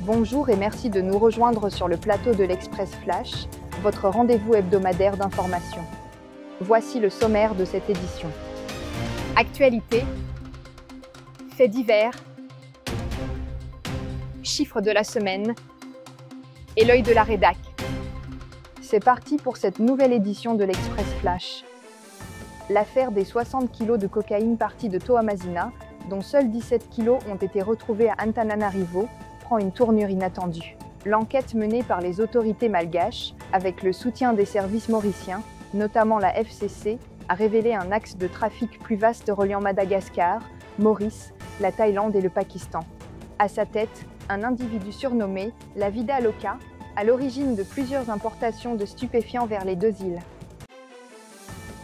Bonjour et merci de nous rejoindre sur le plateau de l'Express Flash, votre rendez-vous hebdomadaire d'information. Voici le sommaire de cette édition. Actualité, faits divers, chiffres de la semaine et l'œil de la rédac. C'est parti pour cette nouvelle édition de l'Express Flash. L'affaire des 60 kg de cocaïne partie de Toamasina, dont seuls 17 kg ont été retrouvés à Antananarivo, prend une tournure inattendue. L'enquête menée par les autorités malgaches, avec le soutien des services mauriciens, notamment la FCC, a révélé un axe de trafic plus vaste reliant Madagascar, Maurice, la Thaïlande et le Pakistan. À sa tête, un individu surnommé la Vida Loca, à l'origine de plusieurs importations de stupéfiants vers les deux îles.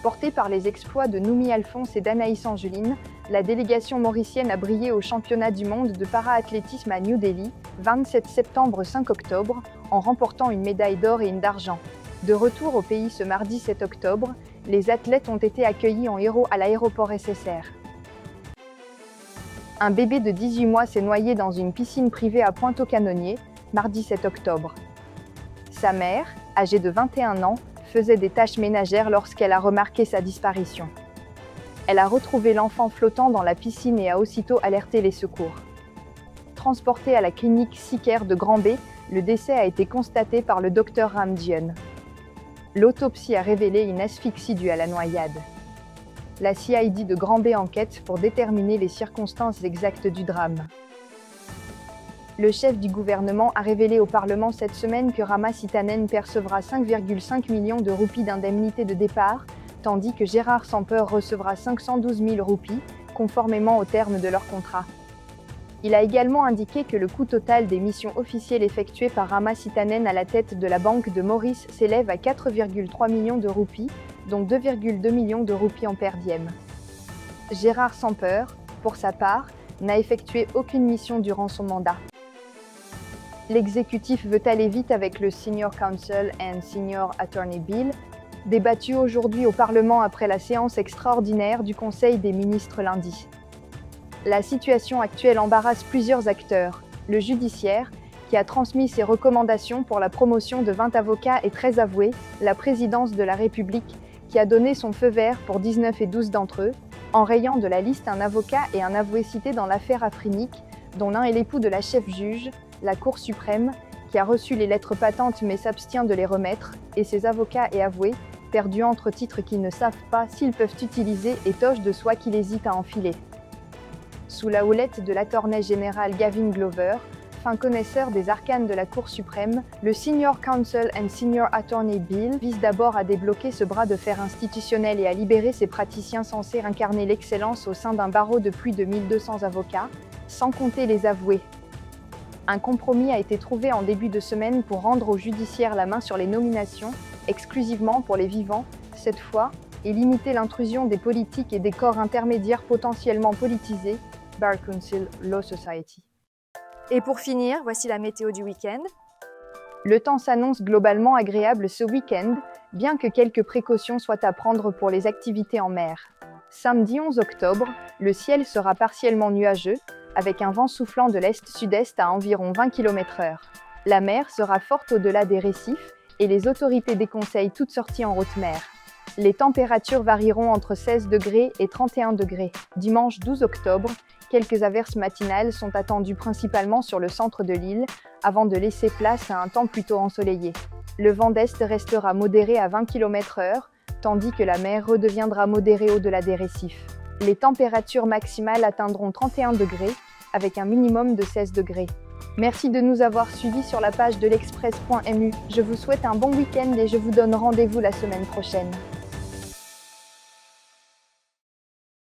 Portée par les exploits de Noumi Alphonse et d'Anaïs Angeline, la délégation mauricienne a brillé au championnat du monde de para-athlétisme à New Delhi, 27 septembre-5 octobre, en remportant une médaille d'or et une d'argent. De retour au pays ce mardi 7 octobre, les athlètes ont été accueillis en héros à l'aéroport SSR. Un bébé de 18 mois s'est noyé dans une piscine privée à Pointe-aux-Canonniers, mardi 7 octobre. Sa mère, âgée de 21 ans, faisait des tâches ménagères lorsqu'elle a remarqué sa disparition. Elle a retrouvé l'enfant flottant dans la piscine et a aussitôt alerté les secours. Transporté à la clinique Sicker de Granby, le décès a été constaté par le docteur Ramjian. L'autopsie a révélé une asphyxie due à la noyade. La CID de Granby enquête pour déterminer les circonstances exactes du drame. Le chef du gouvernement a révélé au Parlement cette semaine que Rama Sitanen percevra 5,5 millions de roupies d'indemnité de départ, tandis que Gérard Samper recevra 512 000 roupies, conformément aux termes de leur contrat. Il a également indiqué que le coût total des missions officielles effectuées par Rama Sitanen à la tête de la Banque de Maurice s'élève à 4,3 millions de roupies, dont 2,2 millions de roupies en per diem. Gérard Samper, pour sa part, n'a effectué aucune mission durant son mandat. L'exécutif veut aller vite avec le Senior Counsel and Senior Attorney Bill, débattu aujourd'hui au Parlement après la séance extraordinaire du Conseil des ministres lundi. La situation actuelle embarrasse plusieurs acteurs. Le judiciaire, qui a transmis ses recommandations pour la promotion de 20 avocats et 13 avoués, la présidence de la République, qui a donné son feu vert pour 19 et 12 d'entre eux, en rayant de la liste un avocat et un avoué cités dans l'affaire Afrinic, dont l'un est l'époux de la chef-juge, la Cour suprême, qui a reçu les lettres patentes mais s'abstient de les remettre, et ses avocats et avoués, perdus entre titres qu'ils ne savent pas s'ils peuvent utiliser et toches de soie qu'il hésite à enfiler. Sous la houlette de l'attorney général Gavin Glover, fin connaisseur des arcanes de la Cour suprême, le Senior Counsel and Senior Attorney Bill vise d'abord à débloquer ce bras de fer institutionnel et à libérer ces praticiens censés incarner l'excellence au sein d'un barreau de plus de 1200 avocats, sans compter les avoués. Un compromis a été trouvé en début de semaine pour rendre au judiciaire la main sur les nominations, exclusivement pour les vivants, cette fois, et limiter l'intrusion des politiques et des corps intermédiaires potentiellement politisés, Bar Council Law Society. Et pour finir, voici la météo du week-end. Le temps s'annonce globalement agréable ce week-end, bien que quelques précautions soient à prendre pour les activités en mer. Samedi 11 octobre, le ciel sera partiellement nuageux, avec un vent soufflant de l'est-sud-est à environ 20 km/h. La mer sera forte au-delà des récifs et les autorités déconseillent toute sortie en haute mer. Les températures varieront entre 16 degrés et 31 degrés. Dimanche 12 octobre, quelques averses matinales sont attendues principalement sur le centre de l'île, avant de laisser place à un temps plutôt ensoleillé. Le vent d'est restera modéré à 20 km/h, tandis que la mer redeviendra modérée au-delà des récifs. Les températures maximales atteindront 31 degrés, avec un minimum de 16 degrés. Merci de nous avoir suivis sur la page de l'express.mu. Je vous souhaite un bon week-end et je vous donne rendez-vous la semaine prochaine.